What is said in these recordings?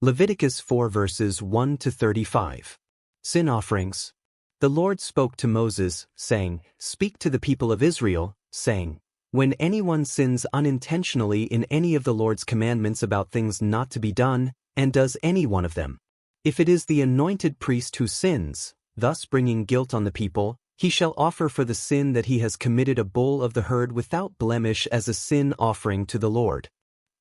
Leviticus 4 verses 1 to 35. Sin offerings. The Lord spoke to Moses, saying, "Speak to the people of Israel, saying, when anyone sins unintentionally in any of the Lord's commandments about things not to be done, and does any one of them, if it is the anointed priest who sins, thus bringing guilt on the people, he shall offer for the sin that he has committed a bull of the herd without blemish as a sin offering to the Lord.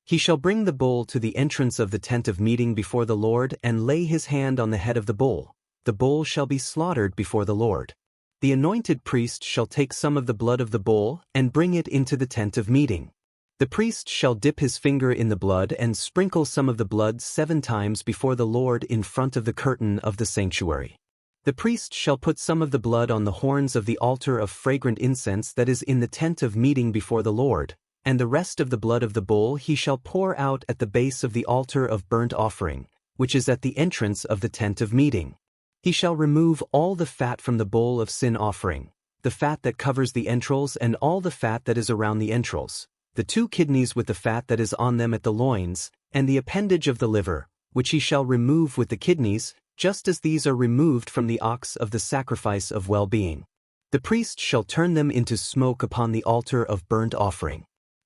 He shall bring the bull to the entrance of the tent of meeting before the Lord and lay his hand on the head of the bull. The bull shall be slaughtered before the Lord. The anointed priest shall take some of the blood of the bull and bring it into the tent of meeting. The priest shall dip his finger in the blood and sprinkle some of the blood 7 times before the Lord in front of the curtain of the sanctuary. The priest shall put some of the blood on the horns of the altar of fragrant incense that is in the tent of meeting before the Lord, and the rest of the blood of the bull he shall pour out at the base of the altar of burnt offering, which is at the entrance of the tent of meeting. He shall remove all the fat from the bull of sin offering, the fat that covers the entrails and all the fat that is around the entrails, the 2 kidneys with the fat that is on them at the loins, and the appendage of the liver, which he shall remove with the kidneys, just as these are removed from the ox of the sacrifice of well-being. The priest shall turn them into smoke upon the altar of burnt offering.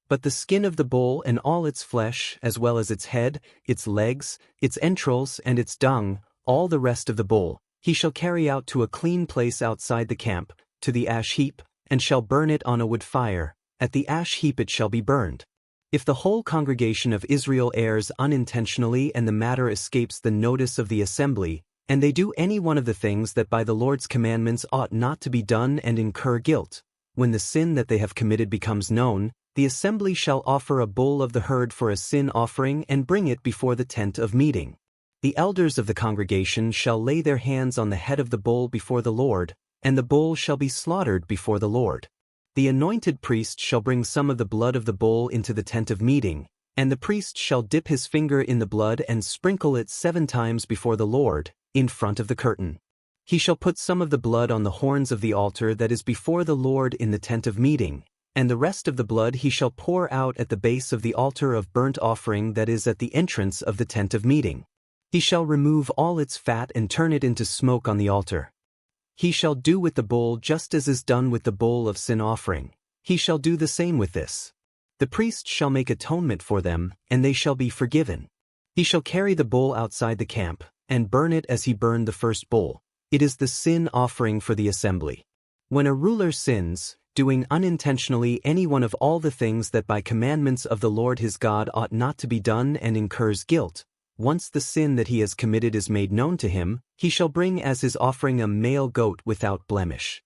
But the skin of the bull and all its flesh, as well as its head, its legs, its entrails, and its dung, all the rest of the bull, he shall carry out to a clean place outside the camp, to the ash heap, and shall burn it on a wood fire. At the ash heap it shall be burned. If the whole congregation of Israel errs unintentionally and the matter escapes the notice of the assembly, and they do any one of the things that by the Lord's commandments ought not to be done and incur guilt, when the sin that they have committed becomes known, the assembly shall offer a bull of the herd for a sin offering and bring it before the tent of meeting. The elders of the congregation shall lay their hands on the head of the bull before the Lord, and the bull shall be slaughtered before the Lord. The anointed priest shall bring some of the blood of the bull into the tent of meeting, and the priest shall dip his finger in the blood and sprinkle it 7 times before the Lord, in front of the curtain. He shall put some of the blood on the horns of the altar that is before the Lord in the tent of meeting, and the rest of the blood he shall pour out at the base of the altar of burnt offering that is at the entrance of the tent of meeting. He shall remove all its fat and turn it into smoke on the altar. He shall do with the bull just as is done with the bull of sin offering. He shall do the same with this. The priest shall make atonement for them, and they shall be forgiven. He shall carry the bull outside the camp, and burn it as he burned the first bull. It is the sin offering for the assembly. When a ruler sins, doing unintentionally any one of all the things that by commandments of the Lord his God ought not to be done and incurs guilt, once the sin that he has committed is made known to him, he shall bring as his offering a male goat without blemish.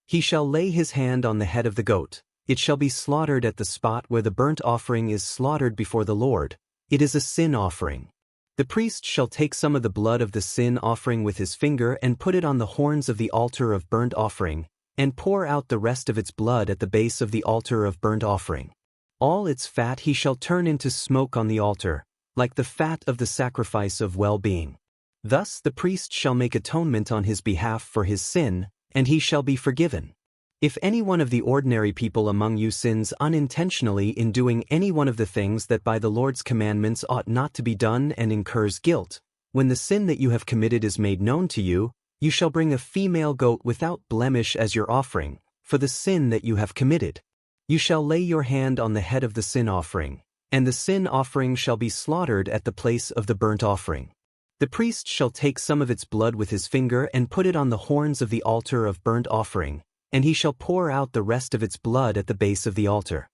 He shall lay his hand on the head of the goat. It shall be slaughtered at the spot where the burnt offering is slaughtered before the Lord. It is a sin offering. The priest shall take some of the blood of the sin offering with his finger and put it on the horns of the altar of burnt offering, and pour out the rest of its blood at the base of the altar of burnt offering. All its fat he shall turn into smoke on the altar, like the fat of the sacrifice of well-being. Thus the priest shall make atonement on his behalf for his sin, and he shall be forgiven. If any one of the ordinary people among you sins unintentionally in doing any one of the things that by the Lord's commandments ought not to be done and incurs guilt, when the sin that you have committed is made known to you, you shall bring a female goat without blemish as your offering, for the sin that you have committed. You shall lay your hand on the head of the sin offering, and the sin offering shall be slaughtered at the place of the burnt offering. The priest shall take some of its blood with his finger and put it on the horns of the altar of burnt offering, and he shall pour out the rest of its blood at the base of the altar.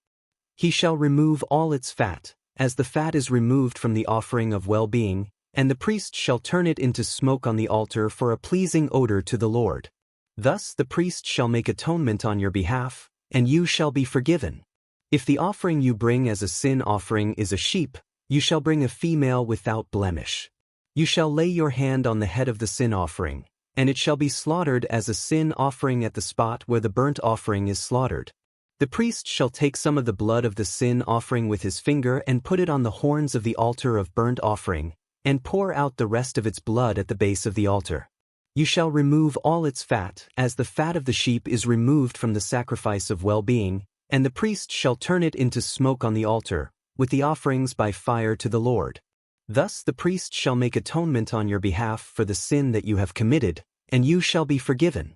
He shall remove all its fat, as the fat is removed from the offering of well-being, and the priest shall turn it into smoke on the altar for a pleasing odor to the Lord. Thus the priest shall make atonement on your behalf, and you shall be forgiven. If the offering you bring as a sin offering is a sheep, you shall bring a female without blemish. You shall lay your hand on the head of the sin offering, and it shall be slaughtered as a sin offering at the spot where the burnt offering is slaughtered. The priest shall take some of the blood of the sin offering with his finger and put it on the horns of the altar of burnt offering, and pour out the rest of its blood at the base of the altar. You shall remove all its fat, as the fat of the sheep is removed from the sacrifice of well-being, and the priest shall turn it into smoke on the altar, with the offerings by fire to the Lord. Thus the priest shall make atonement on your behalf for the sin that you have committed, and you shall be forgiven.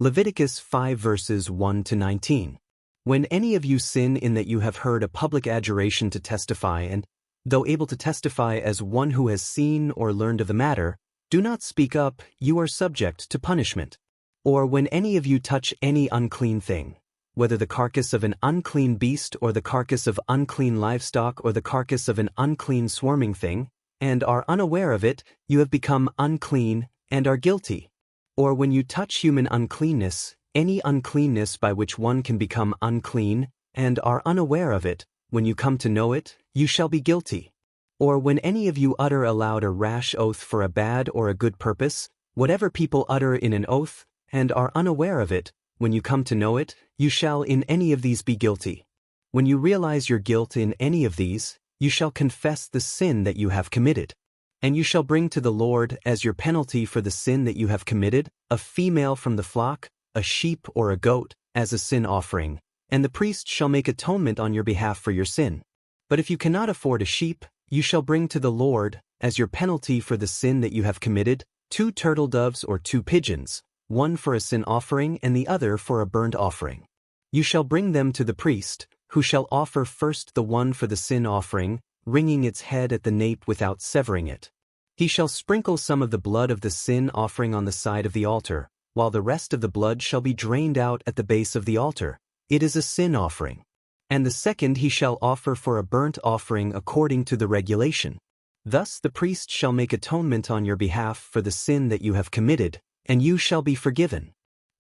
Leviticus 5 verses 1 to 19. When any of you sin in that you have heard a public adjuration to testify and, though able to testify as one who has seen or learned of the matter, do not speak up, you are subject to punishment. Or when any of you touch any unclean thing, whether the carcass of an unclean beast or the carcass of unclean livestock or the carcass of an unclean swarming thing, and are unaware of it, you have become unclean and are guilty. Or when you touch human uncleanness, any uncleanness by which one can become unclean, and are unaware of it, when you come to know it, you shall be guilty. Or when any of you utter aloud a rash oath for a bad or a good purpose, whatever people utter in an oath, and are unaware of it, when you come to know it, you shall in any of these be guilty. When you realize your guilt in any of these, you shall confess the sin that you have committed. And you shall bring to the Lord as your penalty for the sin that you have committed, a female from the flock, a sheep or a goat, as a sin offering, and the priest shall make atonement on your behalf for your sin. But if you cannot afford a sheep, you shall bring to the Lord, as your penalty for the sin that you have committed, 2 turtle doves or 2 pigeons, one for a sin offering and the other for a burnt offering. You shall bring them to the priest, who shall offer first the one for the sin offering, wringing its head at the nape without severing it. He shall sprinkle some of the blood of the sin offering on the side of the altar, while the rest of the blood shall be drained out at the base of the altar. It is a sin offering. And the second he shall offer for a burnt offering according to the regulation. Thus the priest shall make atonement on your behalf for the sin that you have committed, and you shall be forgiven.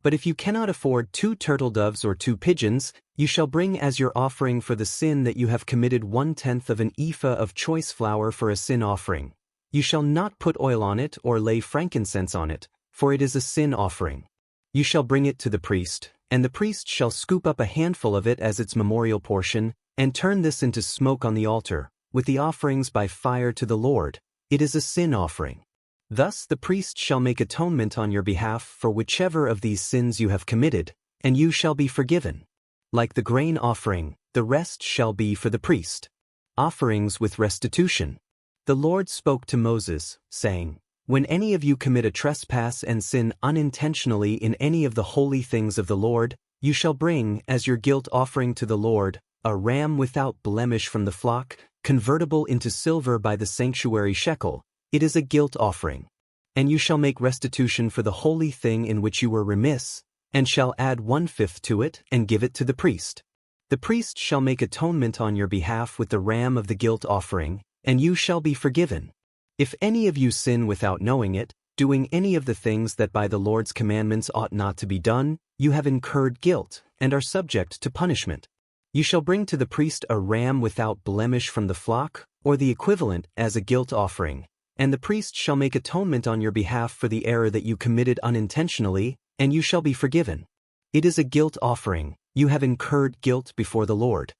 But if you cannot afford 2 turtle doves or 2 pigeons, you shall bring as your offering for the sin that you have committed 1/10 of an ephah of choice flour for a sin offering. You shall not put oil on it or lay frankincense on it, for it is a sin offering. You shall bring it to the priest, and the priest shall scoop up a handful of it as its memorial portion, and turn this into smoke on the altar, with the offerings by fire to the Lord. It is a sin offering. Thus the priest shall make atonement on your behalf for whichever of these sins you have committed, and you shall be forgiven. Like the grain offering, the rest shall be for the priest. Offerings with restitution. The Lord spoke to Moses, saying, When any of you commit a trespass and sin unintentionally in any of the holy things of the Lord, you shall bring, as your guilt offering to the Lord, a ram without blemish from the flock, convertible into silver by the sanctuary shekel. It is a guilt offering. And you shall make restitution for the holy thing in which you were remiss, and shall add 1/5 to it and give it to the priest. The priest shall make atonement on your behalf with the ram of the guilt offering, and you shall be forgiven. If any of you sin without knowing it, doing any of the things that by the Lord's commandments ought not to be done, you have incurred guilt, and are subject to punishment. You shall bring to the priest a ram without blemish from the flock, or the equivalent, as a guilt offering, and the priest shall make atonement on your behalf for the error that you committed unintentionally, and you shall be forgiven. It is a guilt offering. You have incurred guilt before the Lord.